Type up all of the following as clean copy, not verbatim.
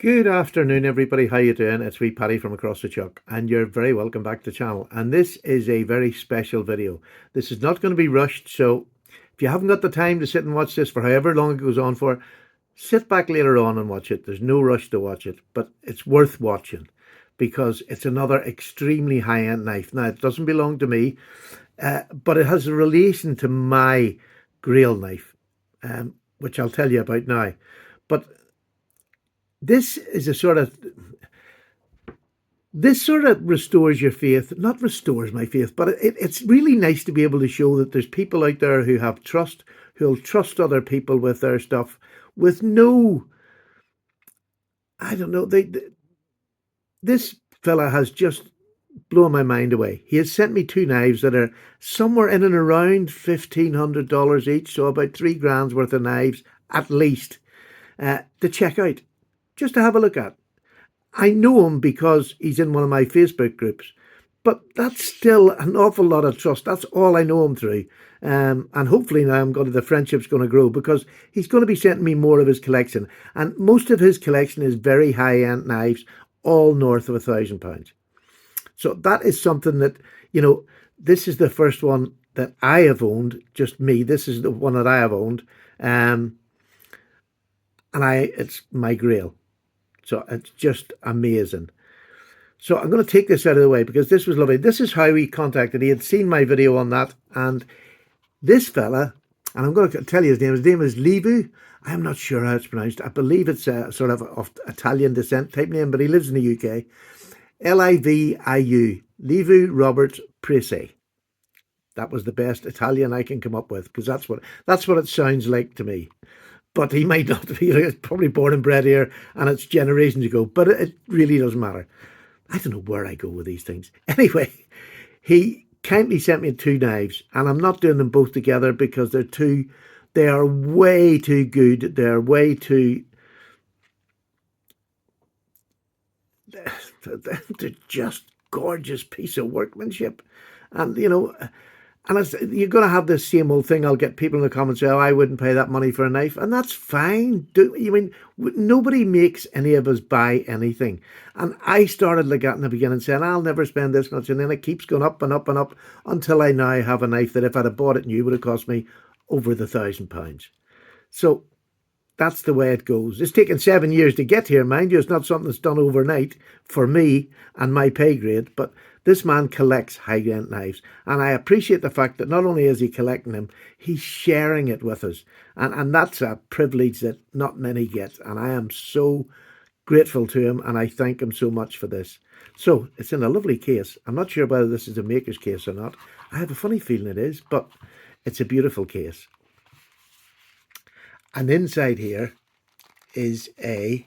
Good afternoon, everybody. How you doing? It's wee Paddy from across the chuck, and you're very welcome back to the channel. And this is a very special video. This is not going to be rushed, so if you haven't got the time to sit and watch this for however long it goes on for, sit back later on and watch it. There's no rush to watch it, but it's worth watching because it's another extremely high-end knife. Now, it doesn't belong to me, but it has a relation to my Grail knife, which I'll tell you about now. But this is a sort of this sort of restores your faith. Not restores my faith, but it's really nice to be able to show that there's people out there who have trust, who'll trust other people with their stuff with no, I don't know, this fella has just blown my mind away. He has sent me two knives that are somewhere in and around $1,500 each, so about 3 grand's worth of knives at least, to check out, just to have a look at. I know him because he's in one of my Facebook groups, but that's still an awful lot of trust. That's all I know him through. And hopefully now the friendship's going to grow because he's going to be sending me more of his collection. And most of his collection is very high-end knives, all north of £1,000. So that is something that, this is the first one that I have owned, just me. This is the one that I have owned. And it's my Grail. So it's just amazing. So I'm going to take this out of the way because this was lovely. This is how he contacted. He had seen my video on that. And this fella, and I'm going to tell you his name is Livu. I'm not sure how it's pronounced. I believe it's a sort of Italian descent type name, but he lives in the UK. Liviu, Livu Robert Prese. That was the best Italian I can come up with because that's what it sounds like to me. But he might not be. He's probably born and bred here, and it's generations ago. But it really doesn't matter. I don't know where I go with these things. Anyway, he kindly sent me two knives, and I'm not doing them both together because they are way too good. They're way too. They're just gorgeous piece of workmanship, and and you're going to have this same old thing. I'll get people in the comments say, "Oh, I wouldn't pay that money for a knife," and that's fine. Nobody makes any of us buy anything? And I started like that in the beginning, saying, "I'll never spend this much," and then it keeps going up and up and up until I now have a knife that, if I'd have bought it new, would have cost me over £1,000. So that's the way it goes. It's taken 7 years to get here, mind you. It's not something that's done overnight for me and my pay grade, but this man collects high-end knives, and I appreciate the fact that not only is he collecting them, he's sharing it with us, and that's a privilege that not many get, and I am so grateful to him, and I thank him so much for this. So it's in a lovely case. I'm not sure whether this is a maker's case or not. I have a funny feeling it is, but it's a beautiful case. And inside here is a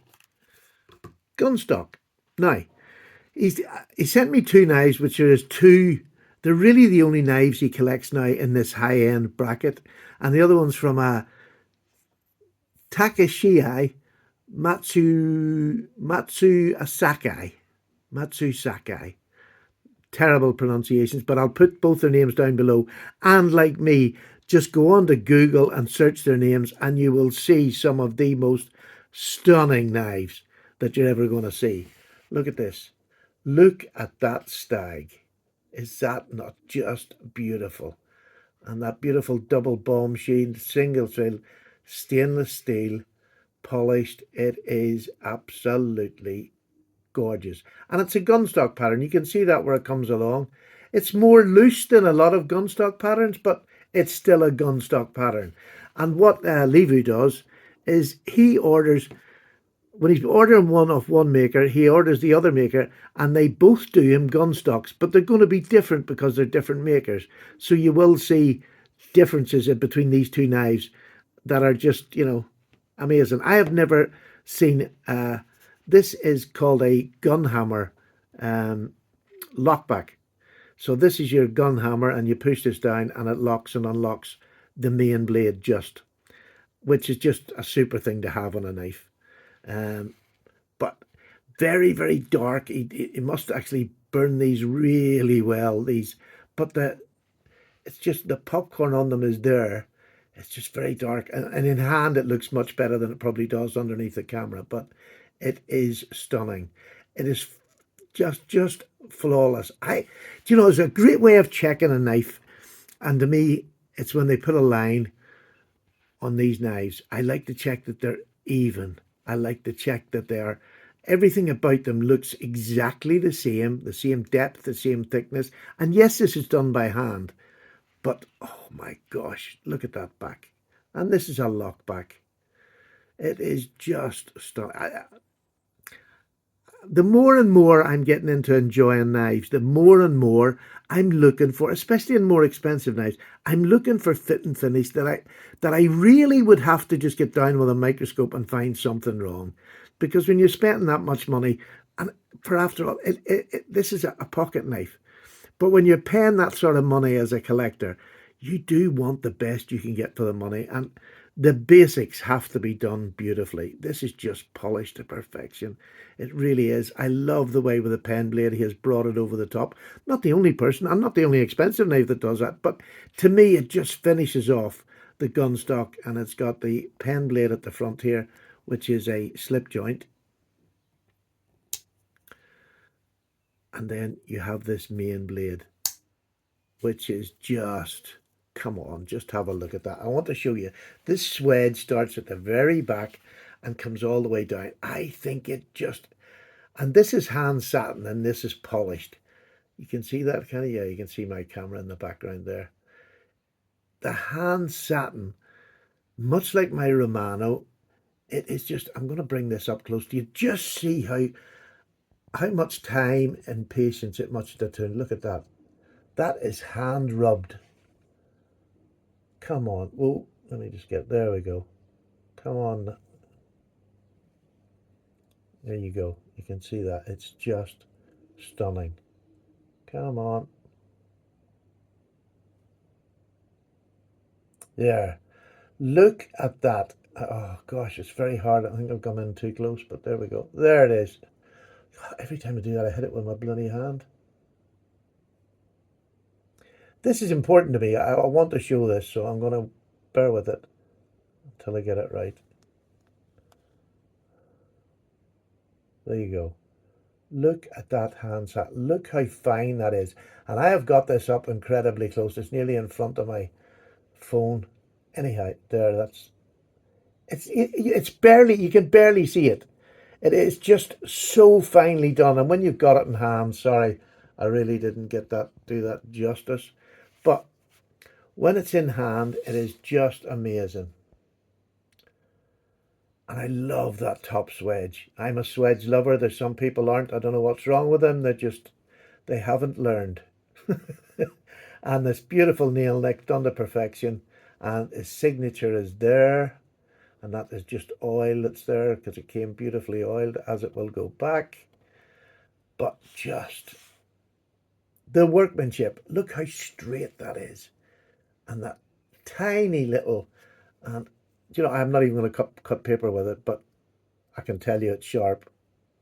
gunstock. Now, he sent me two knives, which are they're really the only knives he collects now in this high-end bracket. And the other one's from a Takeshii Matsu Sakai. Terrible pronunciations, but I'll put both their names down below. And like me, just go on to Google and search their names, and you will see some of the most stunning knives that you're ever going to see. Look at this. Look at that stag. Is that not just beautiful? And that beautiful double bomb sheen, single thread, stainless steel, polished. It is absolutely gorgeous. And it's a gunstock pattern. You can see that where it comes along. It's more loose than a lot of gunstock patterns, but it's still a gunstock pattern. And what Livu does is he orders, when he's ordering one of one maker, he orders the other maker, and they both do him gunstocks, but they're going to be different because they're different makers. So you will see differences between these two knives that are just, amazing. I have never seen, this is called a gun hammer lockback. So this is your gun hammer, and you push this down and it locks and unlocks the main blade which is just a super thing to have on a knife. But very, very dark. He must actually burn these really well. But it's just the popcorn on them is there. It's just very dark, and in hand it looks much better than it probably does underneath the camera. But It is stunning. It is just flawless. Do you know, it's a great way of checking a knife. And to me, it's when they put a line on these knives. I like to check that they're even. I like to check that they are, everything about them looks exactly the same depth, the same thickness. And yes, this is done by hand, but oh my gosh, look at that back. And this is a lock back. It is just stunning. The more and more I'm getting into enjoying knives, the more and more I'm looking for, especially in more expensive knives, I'm looking for fit and finish that I really would have to just get down with a microscope and find something wrong. Because when you're spending that much money, and for after all, this is a pocket knife. But when you're paying that sort of money as a collector, you do want the best you can get for the money. And the basics have to be done beautifully. This is just polished to perfection. It really is. I love the way with the pen blade he has brought it over the top. Not the only person, I'm not the only expensive knife that does that, but to me it just finishes off the gun stock, and it's got the pen blade at the front here, which is a slip joint. And then you have this main blade, which is just, come on, just have a look at that. I want to show you. This swedge starts at the very back and comes all the way down. I think it just, and this is hand satin and this is polished. You can see that, kind of, yeah, you can see my camera in the background there. The hand satin, much like my Romano, it is just, I'm going to bring this up close to you. Just see how much time and patience it must have taken. Look at that. That is hand rubbed. Come on. Oh, let me just get, there we go. Come on. There you go. You can see that. It's just stunning. Come on. There. Look at that. Oh, gosh, it's very hard. I think I've come in too close, but there we go. There it is. Every time I do that, I hit it with my bloody hand. This is important to me. I want to show this, so I'm going to bear with it until I get it right. There you go. Look at that hand set. Look how fine that is. And I have got this up incredibly close. It's nearly in front of my phone. Anyhow, there, it's barely, you can barely see it. It is just so finely done. And when you've got it in hand, sorry, I really didn't do that justice. But when it's in hand, it is just amazing. And I love that top swedge. I'm a swedge lover. There's some people aren't. I don't know what's wrong with them. They haven't learned. And this beautiful nail nick done to perfection. And his signature is there. And that is just oil that's there because it came beautifully oiled, as it will go back. But just the workmanship. Look how straight that is. And that tiny little, and I'm not even going to cut paper with it, but I can tell you it's sharp.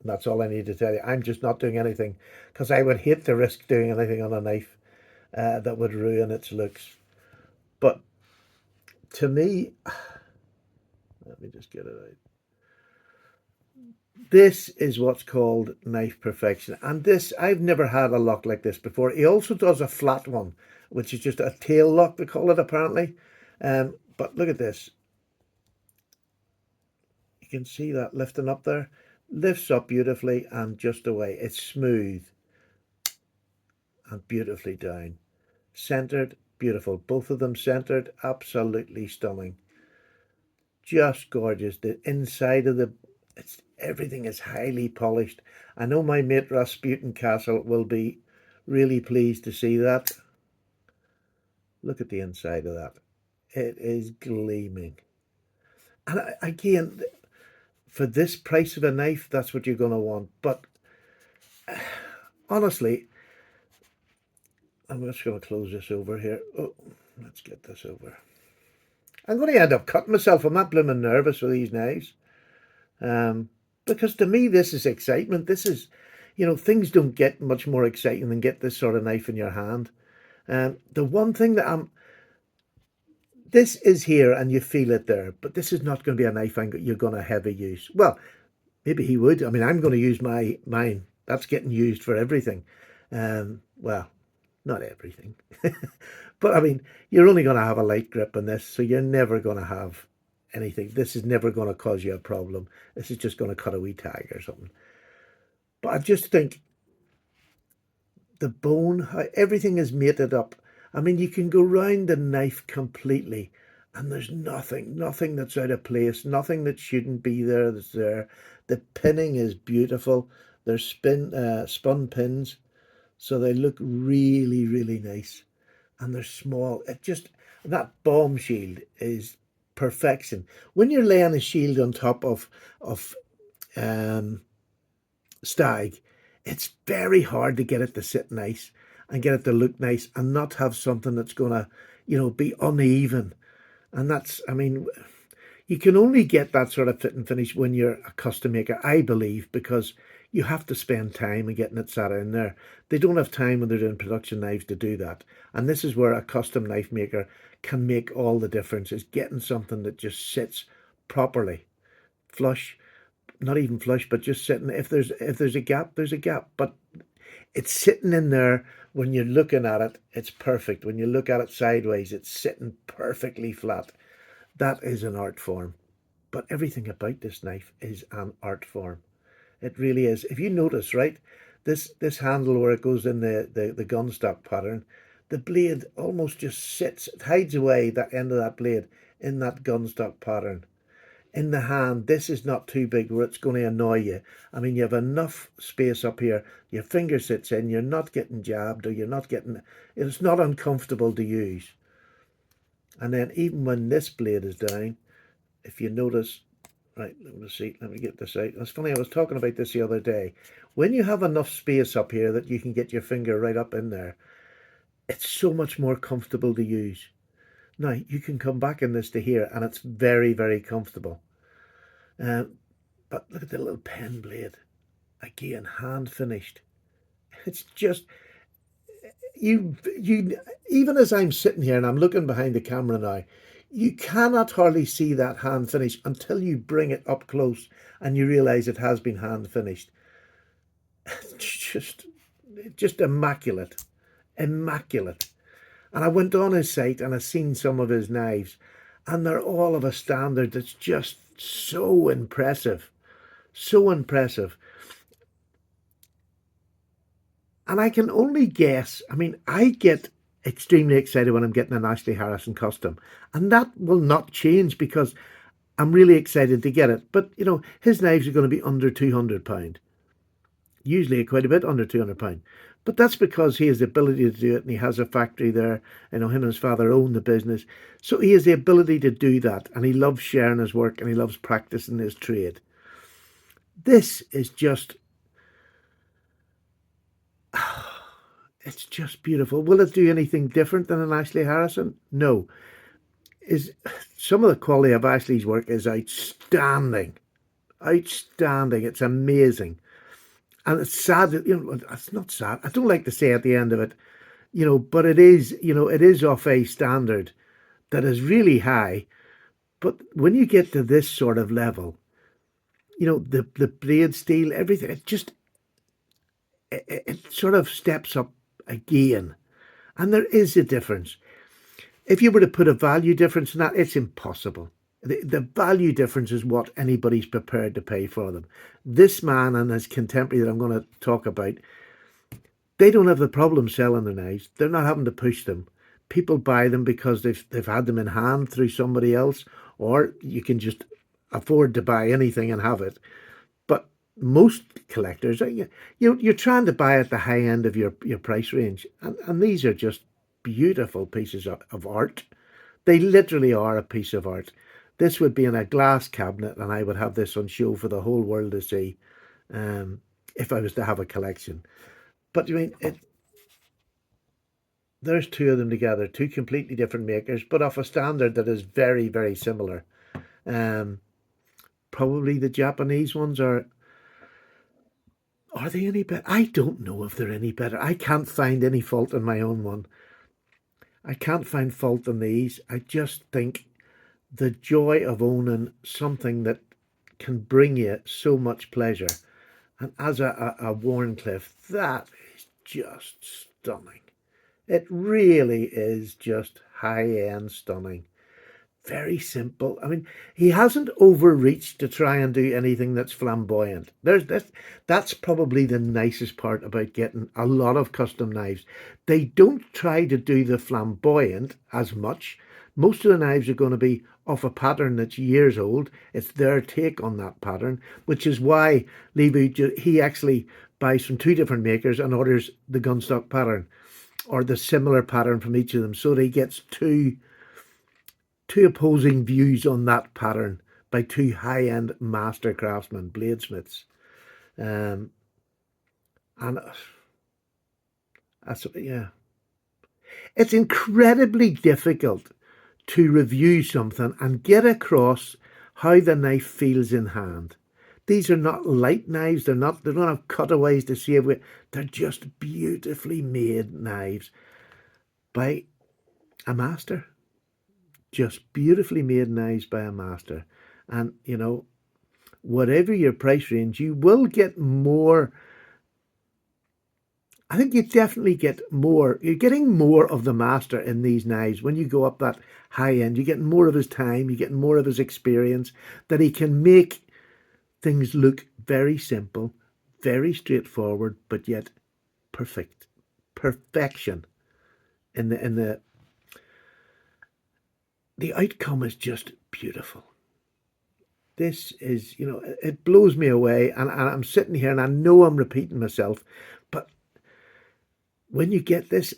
And that's all I need to tell you. I'm just not doing anything because I would hate to risk doing anything on a knife that would ruin its looks. But to me, let me just get it out. This is what's called knife perfection. And this, I've never had a lock like this before. He also does a flat one, which is just a tail lock, they call it apparently. But look at this. You can see that lifting up there. Lifts up beautifully and just away. It's smooth and beautifully down. Centered, beautiful. Both of them centered, absolutely stunning. Just gorgeous. The inside of everything is highly polished. I know my mate Rasputin Castle will be really pleased to see that. Look at the inside of that. It is gleaming. And again, for this price of a knife, that's what you're going to want. But honestly, I'm just going to close this over here. Oh, let's get this over. I'm going to end up cutting myself. I'm not blooming nervous with these knives. Because to me, this is excitement. This is, things don't get much more exciting than get this sort of knife in your hand. The one thing that this is here and you feel it there, but this is not going to be a knife you're going to heavy use. Well, Maybe he would. I mean, I'm going to use mine. That's getting used for everything. Well, not everything. But I mean, you're only going to have a light grip on this, so you're never going to have anything. This is never going to cause you a problem. This is just going to cut a wee tag or something. But I just think the bone, how everything is mated up. I mean, you can go round the knife completely, and there's nothing that's out of place, nothing that shouldn't be there that's there. The pinning is beautiful. There's spun pins, so they look really, really nice, and they're small. It just that bomb shield is perfection. When you're laying a shield on top of um, stag, it's very hard to get it to sit nice and get it to look nice and not have something that's going to, be uneven. And that's, I mean, you can only get that sort of fit and finish when you're a custom maker, I believe, because you have to spend time in getting it sat in there. They don't have time when they're doing production knives to do that. And this is where a custom knife maker can make all the difference, is getting something that just sits properly, flush, not even flush, but just sitting. If there's a gap, there's a gap. But it's sitting in there when you're looking at it. It's perfect. When you look at it sideways, it's sitting perfectly flat. That is an art form. But everything about this knife is an art form. It really is. If you notice, right, this handle where it goes in the gunstock pattern, the blade almost just sits, it hides away that end of that blade in that gunstock pattern. In the hand, this is not too big where it's going to annoy you. I mean, you have enough space up here. Your finger sits in, you're not getting jabbed, or you're not getting, it's not uncomfortable to use. And then even when this blade is down, if you notice, right, let me get this out. It's funny, I was talking about this the other day. When you have enough space up here that you can get your finger right up in there, it's so much more comfortable to use. Now, you can come back in this to here, and it's very, very comfortable. But look at the little pen blade. Again, hand finished. It's just, you even as I'm sitting here and I'm looking behind the camera now, you cannot hardly see that hand finish until you bring it up close and you realize it has been hand finished. It's just immaculate, immaculate. And I went on his site and I seen some of his knives, and they're all of a standard that's just so impressive, so impressive. And I can only guess. I mean, I get extremely excited when I'm getting an Ashley Harrison custom, and that will not change because I'm really excited to get it. But his knives are going to be under £200, usually quite a bit under £200. But that's because he has the ability to do it, and he has a factory there. Him and his father own the business, so he has the ability to do that, and he loves sharing his work, and he loves practicing his trade. This is just, it's just beautiful. Will it do anything different than an Ashley Harrison? No. Is some of the quality of Ashley's work is outstanding, outstanding. It's amazing, and it's sad that it's not sad. I don't like to say at the end of it, but it is, it is off a standard that is really high. But when you get to this sort of level, the blade steel, everything, it sort of steps up again, and there is a difference. If you were to put a value difference in that, it's impossible. The value difference is what anybody's prepared to pay for them. This man and his contemporary that I'm going to talk about, they don't have the problem selling their knives. They're not having to push them. People buy them because they've had them in hand through somebody else, or you can just afford to buy anything and have it. But most collectors, you're trying to buy at the high end of your price range, and these are just beautiful pieces of art. They literally are a piece of art. This would be in a glass cabinet, and I would have this on show for the whole world to see, if I was to have a collection. But I mean, there's two of them together, two completely different makers, but of a standard that is very, very similar. Um, Probably the Japanese ones are they any better? I don't know if they're any better. I can't find any fault in my own one. I can't find fault in these. I just think the joy of owning something that can bring you so much pleasure. And as a Warncliffe, that is just stunning. It really is just high-end stunning. Very simple. I mean, he hasn't overreached to try and do anything that's flamboyant. That's probably the nicest part about getting a lot of custom knives. They don't try to do the flamboyant as much. Most of the knives are going to be off a pattern that's years old. It's their take on that pattern, which is why he actually buys from two different makers and orders the gunstock pattern or the similar pattern from each of them, so that he gets two opposing views on that pattern by two high-end master craftsmen, bladesmiths. Um, and yeah, it's incredibly difficult to review something and get across how the knife feels in hand. These are not light knives. They don't have cutaways to save with. They're just beautifully made knives by a master. Just beautifully made knives by a master. And, whatever your price range, you will get more. I think you definitely get more. You're getting more of the master in these knives. When you go up that high end, you get more of his time, you get more of his experience, that he can make things look very simple, very straightforward, but yet perfect. Perfection in the outcome is just beautiful. This is, it blows me away. And I'm sitting here and I know I'm repeating myself, but when you get this,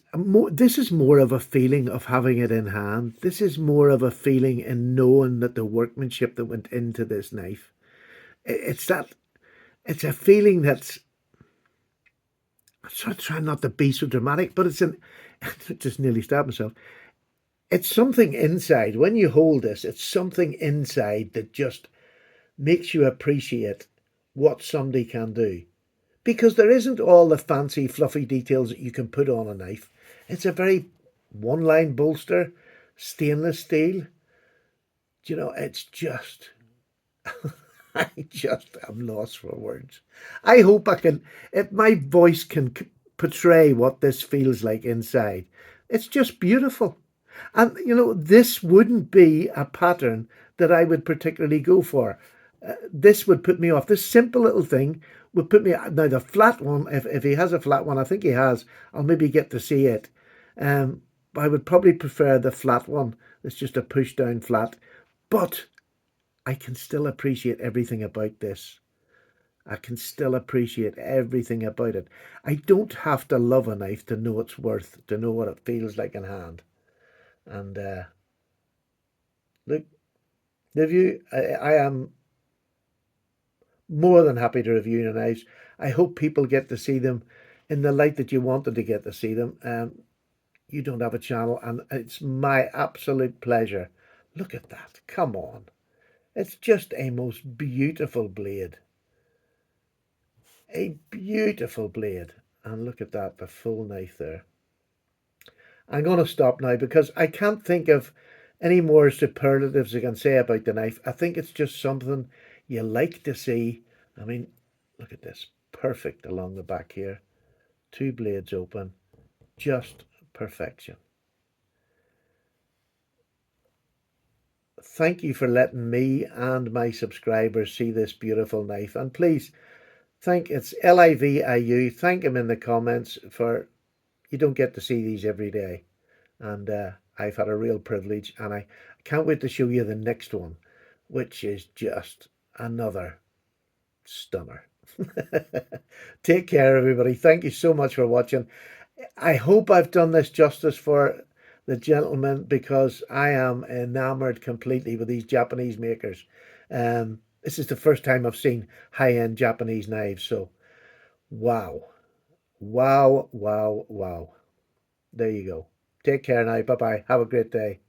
this is more of a feeling of having it in hand. This is more of a feeling in knowing that the workmanship that went into this knife. It's a feeling that's, I'm trying not to be so dramatic, but just nearly stabbed myself. It's something inside. When you hold this, it's something inside that just makes you appreciate what somebody can do. Because there isn't all the fancy, fluffy details that you can put on a knife. It's a very one-line bolster, stainless steel. It's just... I just am lost for words. I hope if my voice can portray what this feels like inside. It's just beautiful. And, this wouldn't be a pattern that I would particularly go for. This would put me off. This simple little thing would put me... Now, the flat one, if he has a flat one, I think he has, I'll maybe get to see it. I would probably prefer the flat one. It's just a push-down flat. But I can still appreciate everything about this. I can still appreciate everything about it. I don't have to love a knife to know its worth, to know what it feels like in hand. And look, the view, I am more than happy to review your knives. I hope people get to see them in the light that you wanted to get to see them. You don't have a channel, and it's my absolute pleasure. Look at that. Come on. It's just a most beautiful blade. A beautiful blade. And look at that, the full knife there. I'm going to stop now because I can't think of any more superlatives I can say about the knife. I think it's just something you like to see. I mean, look at this. Perfect along the back here. Two blades open. Just perfection. Thank you for letting me and my subscribers see this beautiful knife. And please, it's LIVIU. Thank him in the comments, for you don't get to see these every day. And I've had a real privilege, and I can't wait to show you the next one, which is just another stunner. Take care, everybody. Thank you so much for watching. I hope I've done this justice for the gentleman, because I am enamored completely with these Japanese makers. This is the first time I've seen high-end Japanese knives, so wow. Wow, wow, wow. There you go. Take care now. Bye-bye. Have a great day.